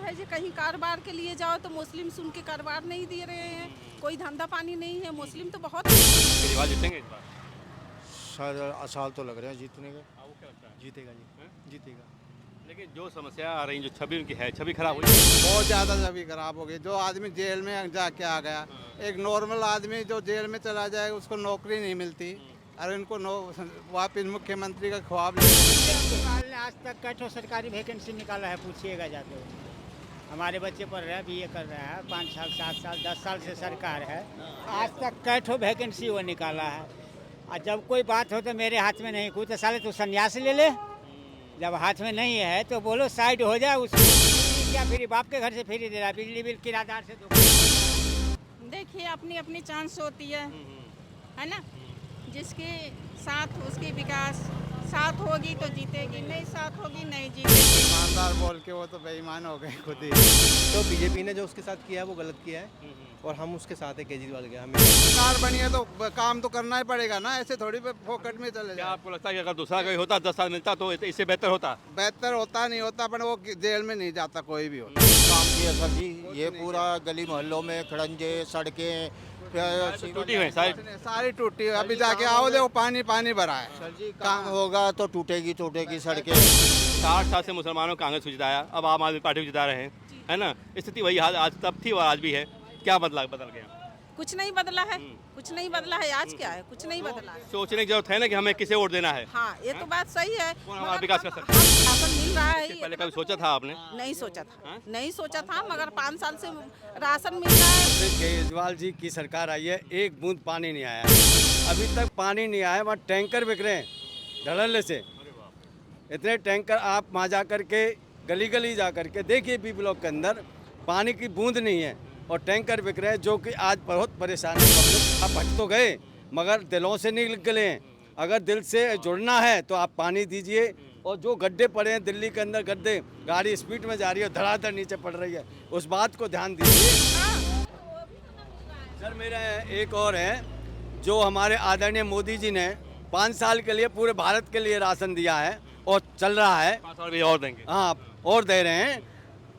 है जो कहीं कारोबार के लिए जाओ तो मुस्लिम सुन के कारोबार नहीं दे रहे हैं, कोई धंधा पानी नहीं है। मुस्लिम तो बहुत केजरीवाल जीतेंगे इस बार? शायद आसार तो लग रहे हैं जीतने के। आपको क्या लगता है? जीतेगा जी, जीतेगा। लेकिन जो समस्या आ रही जो छवि उनकी है, छवि खराब हुई है। बहुत ज़्यादा छवि खराब हो गई। जो आदमी जेल में जाके आ गया, एक नॉर्मल आदमी जो जेल में चला जाए उसको नौकरी नहीं मिलती, और इनको वापिस मुख्यमंत्री का ख्वाब ले केजरीवाल ने आज तक कैठो सरकारी वैकेंसी निकाला है, पूछिएगा जाके। हमारे बच्चे पढ़ रहे हैं, बीए कर रहे हैं, 5 साल 7 साल 10 साल से सरकार है, आज तक कैठो वैकेंसी वो निकाला है। और जब कोई बात हो तो मेरे हाथ में नहीं, कोई तो साले तू संन्यास ले ले, जब हाथ में नहीं है तो बोलो साइड हो जाए। उसको क्या फ्री, बाप के घर से फ्री दे रहा है, बिजली बिल किराएदार से दो। देखिए अपनी अपनी चांस होती है ना। जिसके साथ उसकी विकास साथ होगी तो जीतेगी, नहीं साथ होगी नहीं जीतेगी। ईमानदार बोल के वो तो बेईमान हो गए खुद ही। तो बीजेपी ने जो उसके साथ किया है वो गलत किया है, और हम उसके साथ है केजरीवाल के। हमें सरकार बनी है तो काम तो करना ही पड़ेगा ना, ऐसे थोड़ी फोकट में चले क्या जाए। आपको लगता है कि अगर दूसरा कोई होता 10 साल मिलता तो इससे बेहतर होता? बेहतर होता नहीं होता, पर वो जेल में नहीं जाता कोई भी हो। काम किया सर जी, ये पूरा गली मोहल्लों में खड़ंजे सड़कें टूटी हुई सारी टूटी। अभी जाके आओ देखो पानी पानी भरा है। सर जी काम होगा तो टूटेगी सड़कें। 60 साल से मुसलमानों कांग्रेस को जिताया, अब आम आदमी पार्टी को जिता रहे हैं, है ना। स्थिति वही हाल आज तब थी और आज भी है। क्या बदल गया? कुछ नहीं बदला है, कुछ नहीं बदला है। आज क्या है, कुछ नहीं बदला है। सोचने की जरूरत है ना कि हमें किसे वोट देना है। हाँ ये तो बात सही है। कौन हमारा विकास कर सकता है, राशन मिल रहा है। पहले कभी सोचा था आपने? नहीं सोचा था, नहीं सोचा था, मगर 5 साल से राशन मिल रहा है। केजरीवाल जी की सरकार आई है, एक बूंद पानी नहीं आया, अभी तक पानी नहीं आया। वहाँ टैंकर बिक रहे हैं धड़ल्ले से, इतने टैंकर। आप वहाँ जा कर के गली गली जा कर के देखिए, बी ब्लॉक के अंदर पानी की बूंद नहीं है और टैंकर बिक रहे हैं, जो कि आज बहुत परेशान है पब्लिक। आप हट तो गए मगर दिलों से नहीं निकले हैं। अगर दिल से जुड़ना है तो आप पानी दीजिए। और जो गड्ढे पड़े हैं दिल्ली के अंदर, गड्ढे, गाड़ी स्पीड में जा रही है, धड़ाधड़ नीचे पड़ रही है, उस बात को ध्यान दीजिए। सर मेरा एक और है, जो हमारे आदरणीय मोदी जी ने 5 साल के लिए पूरे भारत के लिए राशन दिया है और चल रहा है। 5 साल भी और देंगे। हाँ और दे रहे हैं,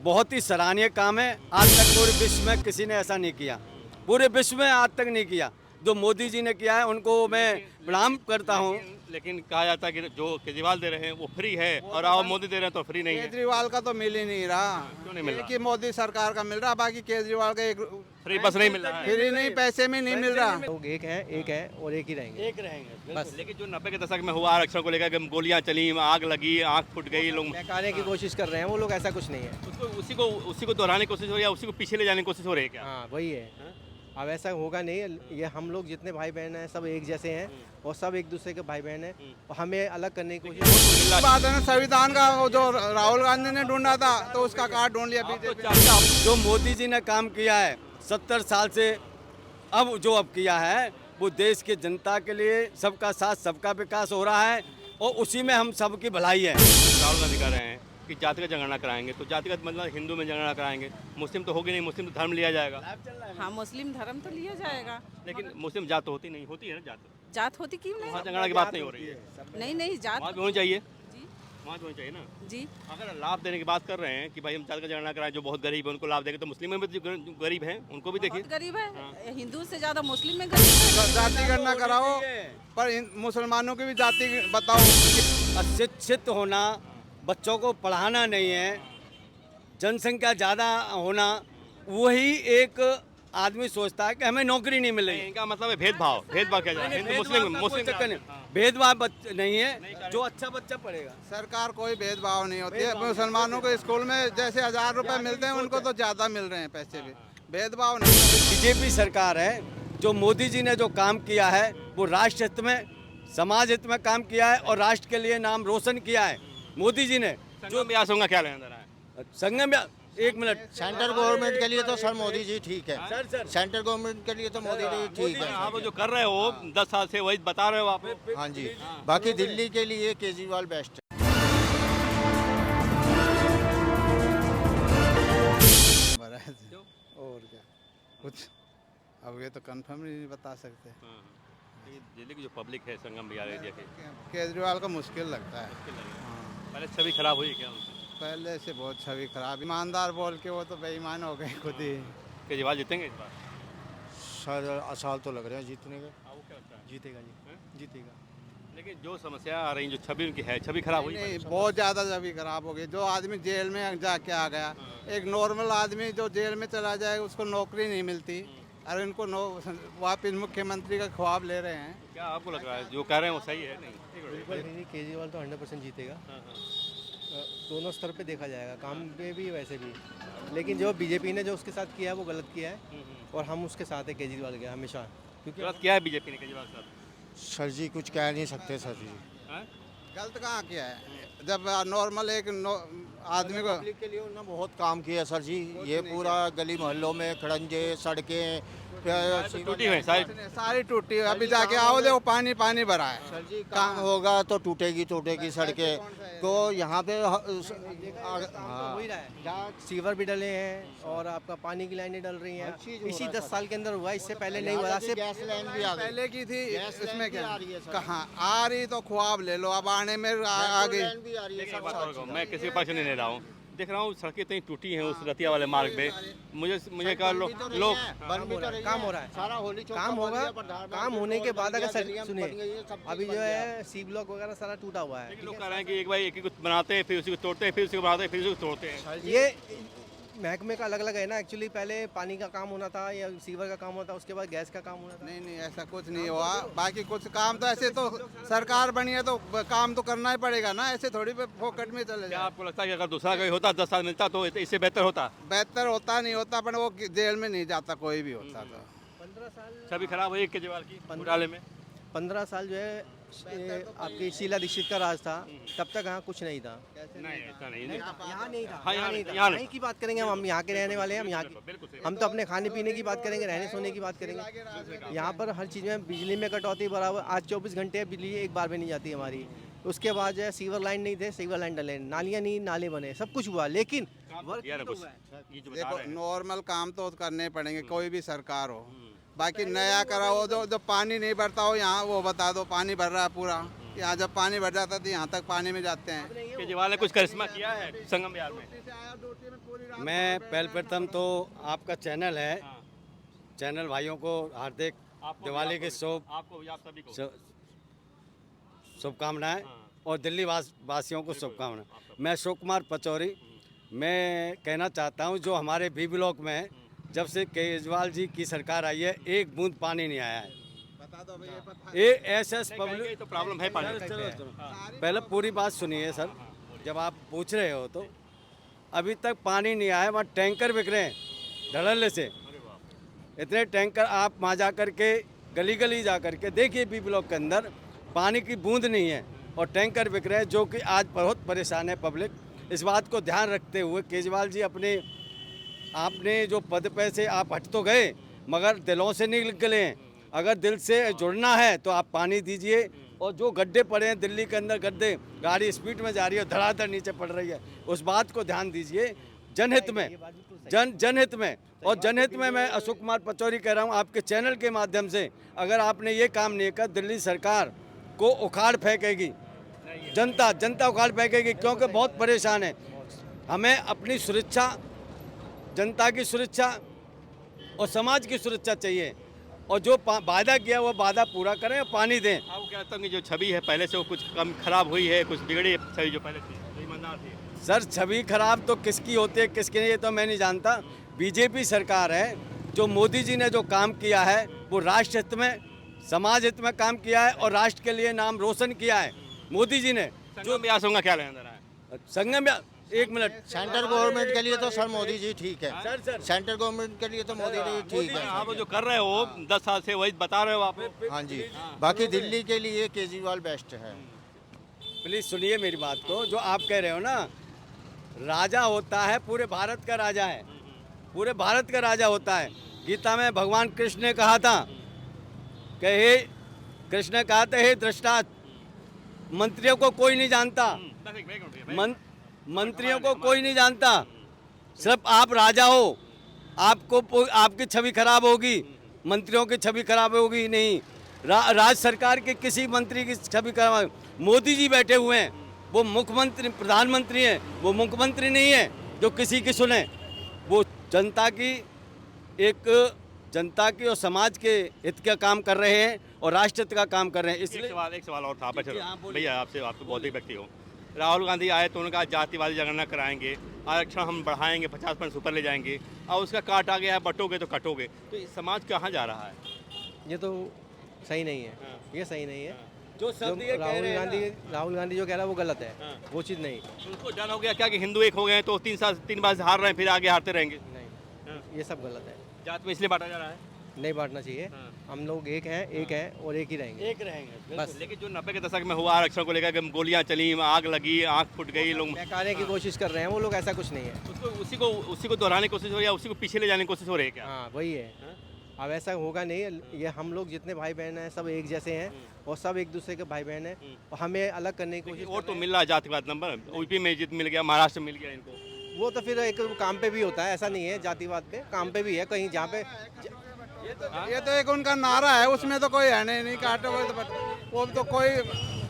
बहुत ही सराहनीय काम है। आज तक पूरे विश्व में किसी ने ऐसा नहीं किया, पूरे विश्व में आज तक नहीं किया जो मोदी जी ने किया है। उनको मैं प्रणाम करता हूँ। लेकिन कहा जाता है कि जो केजरीवाल दे रहे हैं वो फ्री है और आप मोदी दे रहे हैं तो फ्री नहीं है। केजरीवाल का तो मिल ही नहीं रहा। क्यों नहीं मिल रहा? एक ही मोदी सरकार का मिल रहा, बाकी केजरीवाल का एक फ्री बस नहीं मिल रहा है। फ्री नहीं, पैसे में नहीं मिल रहा। लोग एक है और एक ही रहेंगे। एक रहेंगे बस लेकिन जो 90 के दशक में हुआ आरक्षण को लेकर गोलियां चली, आग लगी, आंख फूट गई, लोग बहकाने की कोशिश कर रहे हैं वो लोग, ऐसा कुछ नहीं है। उसी को दोहराने की कोशिश हो रही है, उसी को पीछे ले जाने की कोशिश हो रही है क्या? हाँ वही है। अब ऐसा होगा नहीं, ये हम लोग जितने भाई बहन हैं सब एक जैसे हैं और सब एक दूसरे के भाई बहन हैं, और हमें अलग करने की कोशिश। बात है ना, संविधान का वो जो राहुल गांधी ने ढूंढा था तो उसका कार्ड ढूंढ लिया बीजेपी। जो मोदी जी ने काम किया है 70 साल से, अब जो अब किया है वो देश की जनता के लिए सबका साथ सबका विकास हो रहा है, और उसी में हम सबकी भलाई है। राहुल गांधी कह रहे हैं कि जातिगत जनगणना कराएंगे, तो जातिगत मतलब हिंदू में जनगणना कराएंगे, मुस्लिम तो होगी नहीं, मुस्लिम तो धर्म लिया जाएगा। हाँ मुस्लिम धर्म तो लिया जाएगा, लेकिन मुस्लिम जात तो होती नहीं, होती है ना जात। जात होती क्यों वहाँ नहीं? जनगणना की बात नहीं हो रही है। नहीं जात वहाँ भी होनी चाहिए, जी वहाँ भी होनी चाहिए ना। जी। अगर लाभ देने की बात कर रहे हैं कि भाई हम जातिगत जनगणना कराएं, जो बहुत गरीब है उनको लाभ देंगे, तो मुस्लिम में भी जो गरीब हैं उनको भी देखिए। बहुत गरीब है, हिंदू से ज्यादा मुस्लिम में गरीब है। जाति गणना कराओ, पर मुसलमानों की भी जाति बताओ। अशिक्षित होना, बच्चों को पढ़ाना नहीं है, जनसंख्या ज़्यादा होना, वही एक आदमी सोचता है कि हमें नौकरी नहीं मिल रही। इनका मतलब है भेदभाव क्या जा रहा है? हिंदू मुस्लिम भेदभाव नहीं है, जो अच्छा बच्चा पढ़ेगा। सरकार कोई भेदभाव नहीं होती है। मुसलमानों को स्कूल में जैसे 1000 रुपए मिलते हैं, उनको तो ज्यादा मिल रहे हैं पैसे भी। भेदभाव नहीं। बीजेपी सरकार है, जो मोदी जी ने जो काम किया है वो राष्ट्र हित में, समाज हित में काम किया है और राष्ट्र के लिए नाम रोशन किया है मोदी जी ने। जो ब्यास होगा क्या लेना है? संगम, एक मिनट, सेंट्रल गवर्नमेंट के लिए तो सर मोदी जी ठीक है। सर सेंट्रल गवर्नमेंट के लिए तो मोदी जी ठीक है। आप जो कर रहे हो 10 साल से वही बता रहे हो आप। हाँ जी, बाकी दिल्ली के लिए केजरीवाल बेस्ट है। और क्या कुछ अब ये तो कंफर्म नहीं बता सकते। दिल्ली की जो पब्लिक है संगम बिहार एरिया के, केजरीवाल का मुश्किल लगता है। पहले छवि खराब हुई क्या उनकी? पहले से बहुत छवि खराब, ईमानदार बोल के वो तो बेईमान हो गए खुद ही। केजरीवाल जीतेंगे इस बार? सर आसार तो लग रहे हैं जीतने के। आपको क्या लगता है? जीतेगा जी, जीतेगा। लेकिन जो समस्या आ रही जो छवि उनकी है, छवि खराब हुई नहीं, बहुत ज़्यादा छवि खराब हो गई। जो आदमी जेल में जाके आ गया, एक नॉर्मल आदमी जो जेल में चला जाए उसको नौकरी नहीं मिलती, और इनको वापिस मुख्यमंत्री का ख्वाब ले रहे हैं। क्या आपको लग रहा है जो कह रहे हैं वो सही है? नहीं बिल्कुल नहीं, केजरीवाल तो 100% जीतेगा। दोनों स्तर पे देखा जाएगा, काम पे भी वैसे भी। लेकिन जो बीजेपी ने जो उसके साथ किया है वो गलत किया है, और हम उसके साथ है केजरीवाल के हमेशा, क्योंकि गलत क्या है बीजेपी ने केजरीवाल साहब? सर जी कुछ कह नहीं सकते सर जी। गलत कहाँ किया है? जब नॉर्मल एक आदमी को पब्लिक के लिए उन्होंने बहुत काम किया सर जी। ये पूरा गली मोहल्लों में खड़ंजे सड़कें टूटी हुई सारी टूटी हुई। अभी जाके आओ देखो पानी पानी भरा है। सर जी काम होगा तो टूटेगी सड़कें तो यहाँ पे वही रहा है, जहाँ सीवर भी डले हैं और आपका पानी की लाइनें डल रही हैं। इसी 10 साल के अंदर हुआ, इससे पहले नहीं हुआ। सिर्फ गैस लाइन भी आ गई। पहले की थी, गैस लाइन इसमें भी क्या आ रही है सर। कहाँ आ रही? तो ख्वाब ले लो, अब आने में आगे। लाइन भी आ रही है देखिए, सब बात साथ और मैं किसी पक्ष नहीं ले रहा हूँ, देख रहा हूँ सड़कें इतनी टूटी हैं उस रतिया वाले मार्ग पे। मुझे कहा लोग काम हो रहा है, सारा होली चौक काम का होगा। बन गया, काम होने के बाद अगर गलियां बन सुनिए, गई है, सब अभी चीज़ जो बन गया है सी ब्लॉक वगैरह सारा टूटा हुआ है। लोग कह रहे हैं कि एक बार एक कुछ बनाते हैं, फिर उसी को तोड़ते हैं, फिर उसी को बनाते हैं, फिर उसी को तोड़ते हैं। ये महकमे का अलग अलग है ना। एक्चुअली पहले पानी का काम होना था या सीवर का काम होना था, उसके बाद गैस का काम होना था। नहीं, ऐसा कुछ नहीं हुआ। बाकी कुछ काम तो ऐसे तो सरकार बनी है तो काम तो करना ही पड़ेगा ना, ऐसे थोड़ी पे फोकट में चले क्या जाए। आपको लगता है कि अगर दूसरा कोई होता 10 साल मिलता तो इससे बेहतर होता? बेहतर होता नहीं होता, पर वो जेल में नहीं जाता, कोई भी होता तो। 15 साल छवि खराब हुई केजरीवाल की घोटाले में। 15 साल जो है आपकी शीला दीक्षित का राज था, तब तक यहाँ कुछ नहीं था। नहीं ऐसा नहीं यहाँ नहीं था, हाँ, यहाँ नहीं था। यहाँ यहाँ की बात करेंगे हम यहाँ के रहने वाले हैं। हम यहाँ बिल्कुल सही। हम तो अपने खाने पीने की बात करेंगे, रहने सोने की बात करेंगे। यहाँ पर हर चीज़ में बिजली में कटौती बराबर। आज 24 घंटे बिजली एक बार भी नहीं जाती हमारी। उसके बाद जो है सीवर लाइन नहीं थे, सीवर लाइन डले, नालियाँ नहीं, नाले बने, सब कुछ हुआ, लेकिन वर्क यार तो कुछ हुआ है। ये जो बता देखो, रहे हैं नॉर्मल काम तो करने पड़ेंगे, कोई भी सरकार हो। बाकी नया कराओ, जो पानी नहीं भरता हो यहाँ वो बता दो, पानी भर रहा है पूरा। यहाँ जब पानी भर जाता है तो यहाँ तक पानी में जाते हैं। केजरीवाल ने कुछ करिश्मा किया है संगम बिहार में? मैं पहले प्रथम तो आपका चैनल है, चैनल भाइयों को हार्दिक दिवाली की आपको आप सभी को शुभकामनाएं और दिल्ली वासियों को शुभकामनाएं। मैं अशोक कुमार पचौरी। मैं कहना चाहता हूं जो हमारे बी ब्लॉक में है, जब से केजरीवाल जी की सरकार आई है एक बूंद पानी नहीं आया है। बता दो भैया, ये एसएस पब्लिक तो प्रॉब्लम है पानी का। चलो पहले पूरी बात सुनिए सर। जब आप पूछ रहे हो तो अभी तक पानी नहीं आया, वहाँ टैंकर बिक रहे हैं धड़ल्ले से। इतने टैंकर आप वहाँ जा करके गली गली जा करके देखिए, बी ब्लॉक के अंदर पानी की बूंद नहीं है और टैंकर बिक रहे हैं, जो कि आज बहुत परेशान है पब्लिक। इस बात को ध्यान रखते हुए केजरीवाल जी आपने जो पद पे से आप हट तो गए, मगर दिलों से नहीं निकले हैं। अगर दिल से जुड़ना है तो आप पानी दीजिए। और जो गड्ढे पड़े हैं दिल्ली के अंदर, गड्ढे, गाड़ी स्पीड में जा रही है, धड़ाधड़ नीचे पड़ रही है, उस बात को ध्यान दीजिए। जनहित में जनहित में और जनहित में मैं अशोक कुमार पचौरी कह रहा हूँ आपके चैनल के माध्यम से, अगर आपने ये काम नहीं किया, दिल्ली सरकार को उखाड़ फेंकेगी जनता उखाड़ फेंकेगी, क्योंकि बहुत परेशान है। हमें अपनी सुरक्षा, जनता की सुरक्षा और समाज की सुरक्षा चाहिए, और जो वादा किया वो वादा पूरा करें और पानी दें। आपको क्या लगता है कि जो छवि है पहले से वो कुछ कम खराब हुई है, कुछ बिगड़ी है छवि जो पहले थी, जो ईमानदार थी? सर छवि खराब तो किसकी होती है किसकी नहीं, ये तो मैं नहीं जानता। बीजेपी सरकार है, जो मोदी जी ने जो काम किया है वो राष्ट्र हित में, समाज हित में काम किया है और राष्ट्र के लिए नाम रोशन किया है मोदी जी ने। जो ब्यास होगा क्या लेना देना है? संगम, एक मिनट, सेंट्रल गवर्नमेंट के लिए तो सर मोदी जी ठीक है। सर सेंट्रल गवर्नमेंट के लिए तो मोदी जी ठीक है। आप जो कर रहे हो 10 साल से वही बता रहे हो आप। हाँ जी, बाकी दिल्ली के लिए केजरीवाल बेस्ट है। प्लीज सुनिए मेरी बात को। जो आप कह रहे हो ना, राजा होता है, पूरे भारत का राजा है, पूरे भारत का राजा होता है। गीता में भगवान कृष्ण ने कहा था कि हे कृष्ण ने कहा था, हे दृष्टा, मंत्रियों को कोई नहीं जानता, मंत्रियों को कोई नहीं जानता, सिर्फ आप राजा हो, आपकी छवि खराब होगी, मंत्रियों की छवि खराब होगी नहीं। राज्य सरकार के किसी मंत्री की छवि खराब। मोदी जी बैठे हुए हैं, वो मुख्यमंत्री प्रधानमंत्री हैं, वो मुख्यमंत्री नहीं है जो किसी की सुने। वो जनता की जनता की और समाज के हित का काम कर रहे हैं और राष्ट्र हित का काम कर रहे हैं। इसलिए एक सवाल और था जी, हाँ, बोलिए। भैया आपसे, आप तो बहुत ही व्यक्ति हो। राहुल गांधी आए तो उन्होंने कहा जातिवादी जनगणना कराएंगे, आरक्षण हम बढ़ाएंगे, 50% ऊपर ले जाएंगे। अब उसका काट आ गया है, बटोगे तो कटोगे, तो ये समाज कहाँ जा रहा है? ये तो सही नहीं है, ये सही नहीं है। जो जो शब्द ये कह रहे हैं ना, राहुल गांधी जो कह रहा है वो गलत है, वो चीज़ नहीं। उनको डर हो गया क्या कि हिंदू एक हो गए हैं तो 3 बार से हार रहे हैं, फिर आगे हारते रहेंगे? नहीं, ये सब गलत है, जात में इसलिए बांटा जा रहा है। नहीं बांटना चाहिए। हम लोग एक हैं और एक ही रहेंगे। एक रहेंगे बस लेकिन जो 90 के दशक में हुआ आरक्षण को लेकर के गोलियां चली, आग लगी, आंख फूट गई, लोग बहकाने की कोशिश कर रहे हैं वो लोग, ऐसा कुछ नहीं है। उसी को दोहराने की कोशिश हो रही है, उसी को पीछे ले जाने की कोशिश हो रही है क्या? हाँ वही है। अब ऐसा होगा नहीं, ये हम लोग जितने भाई बहन हैं सब एक जैसे हैं और सब एक दूसरे के भाई बहन हैं और हमें अलग करने की कोशिश वोट तो मिल रहा है जातिवाद नंबर, यूपी में जीत मिल गया, महाराष्ट्र में मिल गया इनको। वो तो फिर एक काम पे भी होता है, ऐसा नहीं है जातिवाद पे, काम पे भी है कहीं जहाँ पे। ये तो एक उनका नारा है, उसमें तो कोई है नहीं काटो वो तो कोई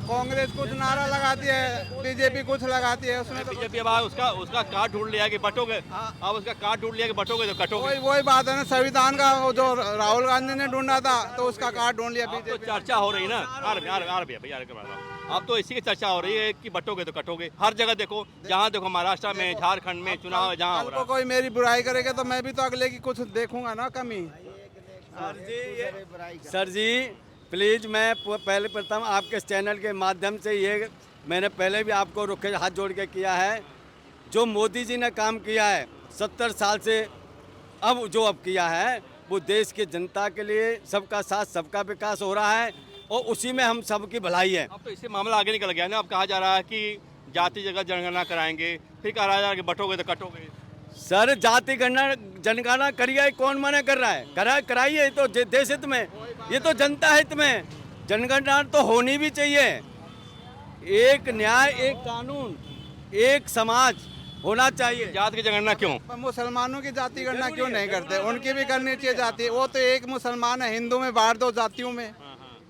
कांग्रेस कुछ नारा लगाती है, बीजेपी कुछ लगाती है, उसमें तो बीजेपी अब उसका कार्ड ढूंढ लिया कि बटोगे, अब उसका कार्ड ढूंढ लिया कि बटोगे तो कटोगे। वही बात है ना, संविधान का वो जो राहुल गांधी ने ढूंढा था तो उसका कार्ड ढूंढ लिया अब तो बीजेपी। चर्चा हो रही ना, भैया अब तो इसी की चर्चा हो रही है कि बटोगे तो कटोगे। हर जगह देखो, जहाँ देखो, महाराष्ट्र में, झारखंड में चुनाव जहाँ हो कल रहा को कोई मेरी बुराई करेगा तो मैं भी तो अगले की कुछ देखूंगा ना कमी। सर जी प्लीज़, मैं पहले प्रथम आपके चैनल के माध्यम से ये मैंने पहले भी आपको रुके हाथ जोड़ के किया है, जो मोदी जी ने काम किया है 70 साल से अब किया है वो देश की जनता के लिए सबका साथ सबका विकास हो रहा है और उसी में हम सबकी भलाई है। अब तो इससे मामला आगे निकल गया ना। अब कहा जा रहा है कि जाति जगह जनगणना कराएंगे, फिर कहा जा रहा है कि बटोगे तो कटोगे। सर जाति गणना जनगणना करिए, कौन मना कर रहा है? कराइए, तो देश हित में, ये तो जनता हित में। जनगणना तो होनी भी चाहिए। एक न्याय, एक कानून, एक समाज होना चाहिए। जात की जनगणना क्यों? पर मुसलमानों की जाति गणना क्यों नहीं करते? उनकी भी करनी चाहिए जाति। वो तो एक मुसलमान है, हिंदू में बांट दो जातियों में,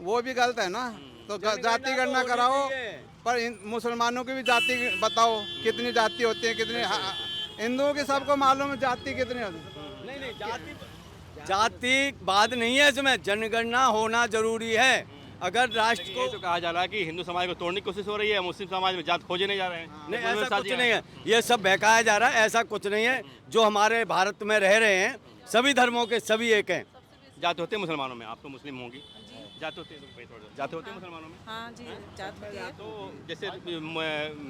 वो भी गलत है ना। तो जाति गणना कराओ, पर मुसलमानों की भी जाति बताओ कितनी जाति होती है, कितनी। हिंदुओं की सबको मालूम है जाति कितनी होती है। नहीं, जाति बात नहीं है, इसमें जनगणना होना जरूरी है। अगर राष्ट्र ये तो कहा जा रहा है कि हिंदू समाज को तोड़ने की कोशिश हो रही है, मुस्लिम समाज में जात खोजे नहीं जा रहे हैं। नहीं, ऐसा कुछ नहीं है, ये सब बहकाया जा रहा है। ऐसा कुछ नहीं है। जो हमारे भारत में रह रहे हैं सभी धर्मों के सभी एक हैं। जाते होते हैं मुसलमानों में, आप तो मुस्लिम होंगी, जाते होते हैं मुसलमानों में। हाँ जी, जात होती है। तो जैसे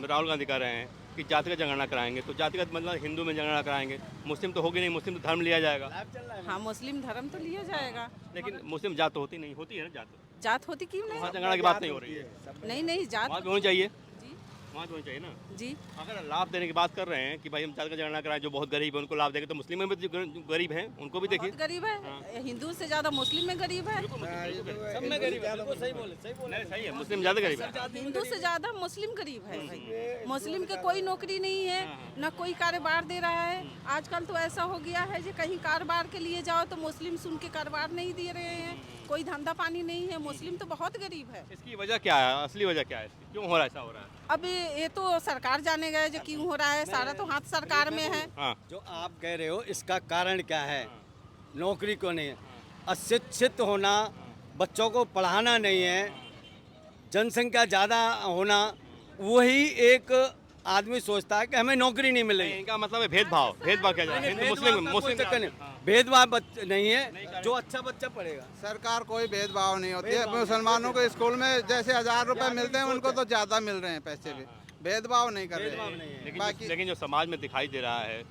राहुल गांधी कह रहे हैं कि जातिगत जनगणना कराएंगे, तो जातिगत मतलब हिंदू में जनगणना कराएंगे, मुस्लिम तो होगी नहीं, मुस्लिम तो धर्म लिया जाएगा। हाँ, मुस्लिम धर्म तो लिया जाएगा, लेकिन मुस्लिम जात तो होती नहीं, होती है ना जात होती क्यों नहीं? वहाँ जनगणना की बात नहीं हो रही है। नहीं जात वहाँ भी होनी चाहिए, जी वहाँ तो होनी चाहिए ना। जी। अगर लाभ देने की बात कर रहे हैं कि भाई हम जातिगत जनगणना कराएं, जो बहुत गरीब है उनको लाभ देंगे, तो मुस्लिम में भी जो गरीब हैं उनको भी देखिए। बहुत गरीब है, हिंदू से ज्यादा मुस्लिम में गरीब है। सब में गरीब है, सही बोले। सही है, मुस्लिम ज़्यादा गरीब है। हिंदू से ज्यादा मुस्लिम गरीब है भाई। मुस्लिम के कोई नौकरी नहीं है, न कोई कारोबार दे रहा है। आजकल तो ऐसा हो गया है कि कहीं कारोबार के लिए जाओ तो मुस्लिम सुन के कारोबार नहीं दे रहे हैं, कोई धंधा पानी नहीं है। मुस्लिम तो बहुत गरीब है। इसकी वजह क्या है, असली वजह क्या है, क्यों हो रहा है, ऐसा हो रहा है? अब ये तो सरकार जाने गए जो क्यों हो रहा है, सारा तो हाथ सरकार में है। हाँ, जो आप कह रहे हो इसका कारण क्या है? नौकरी क्यों नहीं है? अशिक्षित होना, बच्चों को पढ़ाना नहीं है, जनसंख्या ज़्यादा होना, वही एक आदमी सोचता है कि हमें नौकरी नहीं मिल रही। इनका मतलब है भेदभाव क्या जा रहा है? हिंदू मुस्लिम चक्कर नहीं, भेदभाव नहीं है। जो अच्छा बच्चा पढ़ेगा, सरकार कोई भेदभाव नहीं होती है। मुसलमानों को स्कूल में जैसे 1000 रुपए मिलते हैं उनको तो ज्यादा मिल रहे हैं पैसे भी, भेदभाव नहीं कर रहे हैं। लेकिन जो समाज में दिखाई दे रहा है,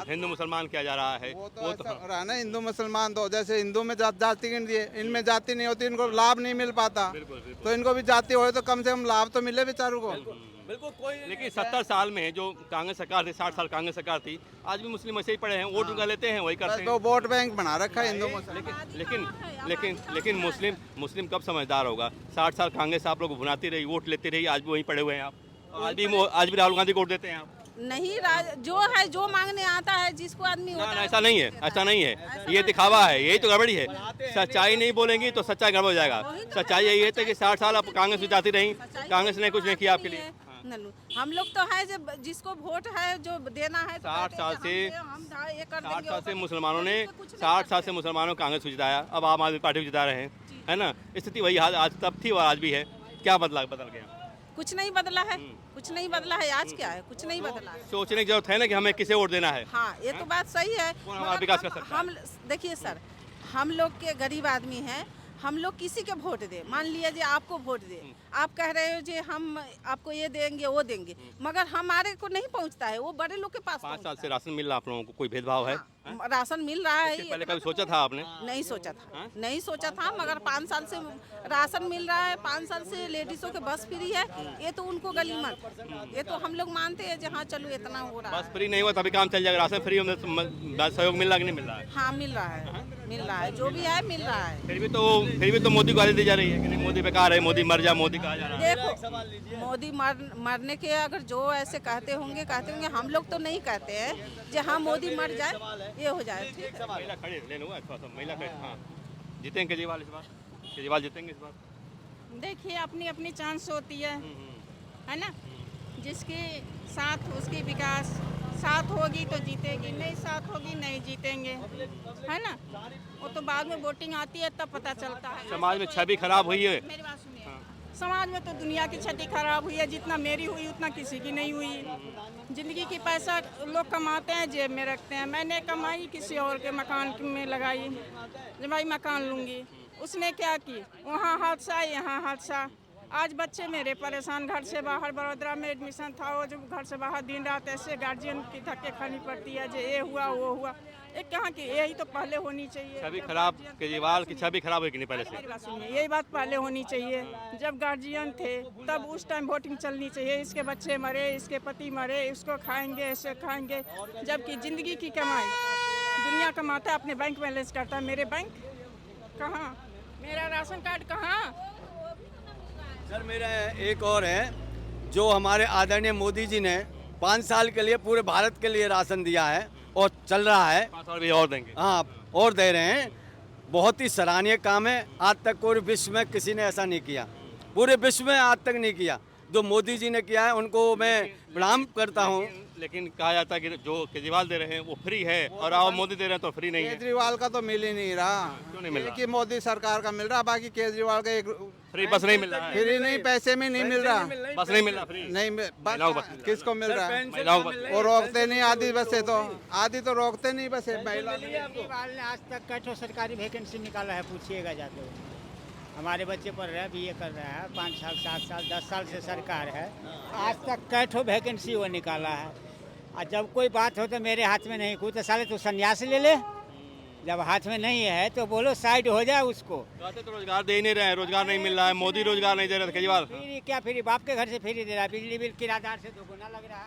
हिंदू मुसलमान किया जा रहा है, वो तो हो रहा है ना। हिंदू मुसलमान तो जैसे हिंदू में जाति गिन दी है, इनमें जाति नहीं होती, इनको लाभ नहीं मिल पाता। तो इनको भी जाति हो तो कम से कम लाभ तो मिले बेचारों को। बिल्कुल कोई। लेकिन 70 साल में जो कांग्रेस सरकार थी, 60 साल कांग्रेस सरकार थी, आज भी मुस्लिम ऐसे ही पड़े हैं, वोट उनका लेते हैं, वही करते हैं। तो वोट बैंक बना रखा है हिंदू लेकिन मुस्लिम कब समझदार होगा? 60 साल कांग्रेस आप लोग भुनाती रही, वोट लेती रही, आज भी वहीं पड़े हुए हैं आप। आज भी राहुल गांधी को वोट देते हैं आप। नहीं, जो है जो मांगने आता है जिसको आदमी होता है। ऐसा नहीं है, ऐसा नहीं है, ये दिखावा है, यही तो गड़बड़ी है। सच्चाई नहीं बोलेंगी तो सच्चाई गड़बड़ हो जाएगा। सच्चाई यही है कि 60 साल आप कांग्रेस में जाती रही, कांग्रेस ने कुछ नहीं किया आपके लिए। नल्लू हम लोग तो है जब जिसको वोट है जो देना है तो 60 कहते साल हैं, से हम ये कर 60 देंगे, साल वो से कर- मुसलमानों ने कुछ नहीं 60 साल करते। से मुसलमानों को कांग्रेस को जिताया, अब आम आदमी पार्टी को जिता रहे हैं, है ना। स्थिति वही हाल आज तब थी और आज भी है। क्या बदल गया? कुछ नहीं बदला है, कुछ नहीं बदला है। आज क्या है, कुछ नहीं बदला है। सोचने की जरूरत है ना कि हमें किसे वोट देना है। हाँ, ये तो बात सही है। कौन हमारा मगर विकास कर सकता है? हम देखिए सर, हम लोग के गरीब आदमी हैं, हम लोग किसी के वोट दे, मान लिया जी आपको वोट दे, आप कह रहे हो जी हम आपको ये देंगे वो देंगे, मगर हमारे को नहीं पहुंचता है, वो बड़े लोग के पास 5 साल पहुंचता से राशन मिल रहा है आप लोगों को, कोई भेदभाव है? है। राशन मिल रहा है, इससे पहले कभी सोचा था आपने? नहीं सोचा था, नहीं सोचा था, मगर 5 साल से राशन मिल रहा है, 5 साल से लेडीजों के बस फ्री है, ये तो उनको गनीमत, ये तो हम लोग मानते हैं जहाँ चलो इतना हो रहा बस है। फ्री नहीं हुआ तभी काम चल जाएगा। राशन फ्री में सहयोग मिल रहा कि नहीं मिल रहा है? हाँ मिल रहा है, मिल रहा है, जो भी है मिल रहा है। फिर भी तो मोदी को गाली दी जा रही है कि नहीं मोदी बेकार है, मोदी मर जा, मोदी कहा जा रहा है। देखो मोदी मरने के अगर जो ऐसे कहते होंगे हम लोग तो नहीं कहते हैं कि हाँ मोदी मर जाए ये हो जाए, ठीक है। महिला खड़े ले लो, अच्छा सा महिला खड़े, हाँ जीतेंगे केजरीवाल इस बार, केजरीवाल जीतेंगे इस बार। देखिए अपनी अपनी चांस होती है ना। जिसके साथ उसकी विकास साथ होगी तो जीतेगी, नहीं साथ होगी नहीं जीतेंगे, है ना। वो तो बाद में वोटिंग आती है तब पता चलता है। समाज में छवि खराब हुई है। मेरी बात सुनिए, समाज में तो दुनिया की छवि खराब हुई है, जितना मेरी हुई उतना किसी की नहीं हुई। जिंदगी की पैसा लोग कमाते हैं जेब में रखते हैं, मैंने कमाई किसी और के मकान में लगाई, जब भाई मकान लूँगी, उसने क्या की, वहाँ हादसा यहाँ हादसा। आज बच्चे मेरे परेशान, घर से बाहर बड़ोदरा में एडमिशन था, वो जब घर से बाहर दिन रात ऐसे गार्जियन की धक्के खानी पड़ती है, जो ये हुआ वो हुआ। एक कहाँ की, यही तो पहले होनी चाहिए। छवि खराब, केजरीवाल की छवि खराब हुई कि नहीं पहले मेरी से? बात सुनिए, यही बात पहले होनी चाहिए। जब गार्जियन थे तब उस टाइम वोटिंग चलनी चाहिए, इसके बच्चे मरे, इसके पति मरे, इसको खाएंगे ऐसे खाएंगे। जबकि जिंदगी की कमाई दुनिया कमाता है, अपने बैंक बैलेंस करता है, मेरे बैंक कहाँ, मेरा राशन कार्ड कहाँ। सर मेरा एक और है, जो हमारे आदरणीय मोदी जी ने 5 साल के लिए पूरे भारत के लिए राशन दिया है और चल रहा है। 5 साल भी और देंगे। हाँ और दे रहे हैं, बहुत ही सराहनीय काम है। आज तक पूरे विश्व में किसी ने ऐसा नहीं किया, पूरे विश्व में आज तक नहीं किया जो मोदी जी ने किया है, उनको मैं प्रणाम करता हूँ। लेकिन कहा जाता है कि जो केजरीवाल दे रहे हैं वो फ्री है और आप मोदी दे रहे हैं तो फ्री नहीं है। केजरीवाल का तो मिल ही नहीं रहा, क्यों नहीं मिल एक रहा? ही मोदी सरकार का मिल रहा, बाकी केजरीवाल का एक फ्री बस नहीं मिल रहा है, फ्री नहीं, पैसे में नहीं मिल रहा, बस नहीं मिल रहा फ्री। नहीं महिलाओं को बस मिल रहा है। किसको मिल रहा है? महिलाओं को बस। वो रोकते नहीं, आधी बसें तो आधी तो रोकते नहीं बसें महिला। केजरीवाल ने आज तक कैठो सरकारी वैकेंसी निकाला है, पूछिएगा जाके वो। हमारे बच्चे पढ़ रहे हैं, बीए कर रहे हैं, 5 साल 7 साल 10 साल से सरकार है, आज तक कैठो वैकेंसी वो निकाला है। और जब कोई बात हो तो मेरे हाथ में नहीं, कोई तो साले तो संन्यास ले ले, जब हाथ में नहीं है तो बोलो साइड हो जाए उसको। कहते तो रोजगार दे ही नहीं रहे हैं, रोजगार नहीं मिल रहा है, मोदी रोजगार नहीं दे रहा था केजरीवाल। फिर क्या, फिर बाप के घर से फ्री दे रहा है, बिजली बिल किराएदार से 2 गुना लग रहा है।